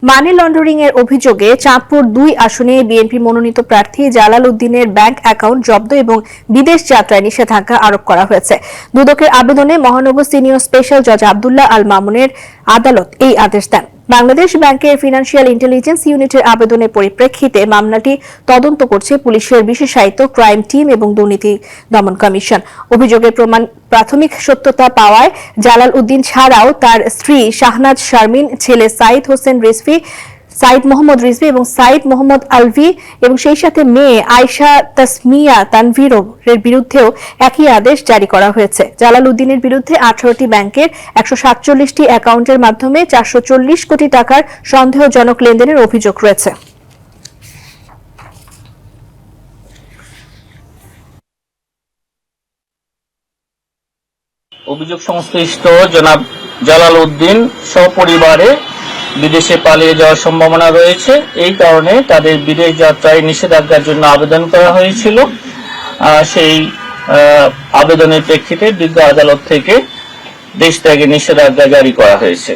Money laundering এর অভিযোগে চাঁদপুর 2 আসনে বিএনপি মনোনীত প্রার্থী জালাল উদ্দিনের ব্যাংক অ্যাকাউন্ট জব্দ এবং বিদেশ যাত্রায় নিষেধাজ্ঞা আরোপ করা হয়েছে। দুদকের আবেদনে মহানগর সিনিয়র স্পেশাল জজ আব্দুল্লাহ আল মামুনের আদালত এই আদেশ দেন। বাংলাদেশ ব্যাংকের ফিনান্সিয়াল ইন্টেলিজেন্স ইউনিটের আবেদনের পরিপ্রেক্ষিতে মামলাটি তদন্ত করছে পুলিশের বিশেষায়িত ক্রাইম টিম এবং দুর্নীতি দমন কমিশন। অভিযোগের প্রমাণ প্রাথমিক সত্যতা পাওয়ায় জালাল উদ্দিন ছাড়াও তার স্ত্রী শাহনাজ শারমিন, ছেলে সাইদ হোসেন রিজভী, সাইদ মোহাম্মদ রিজভী এবং সাইদ মোহাম্মদ আলভি এবং সেই সাথে মেয়ে আয়শা তাসমিয়া তানভীরের বিরুদ্ধেও একই আদেশ জারি করা হয়েছে। জালাল উদ্দিনের বিরুদ্ধে 18টি ব্যাংকের 147টি অ্যাকাউন্টের মাধ্যমে 440 কোটি টাকার সন্দেহজনক লেনদেনের অভিযোগ রয়েছে। অভিযোগ সংশ্লিষ্ট জনাব জালাল উদ্দিন সপরিবারে বিদেশে পালিয়ে যাওয়ার সম্ভাবনা রয়েছে। এই কারণে তাদের বিদেশ যাত্রায় নিষেধাজ্ঞার জন্য আবেদন করা হয়েছিল। সেই আবেদনের প্রেক্ষিতে বিজ্ঞ আদালত থেকে দেশ ত্যাগের নিষেধাজ্ঞা জারি করা হয়েছে।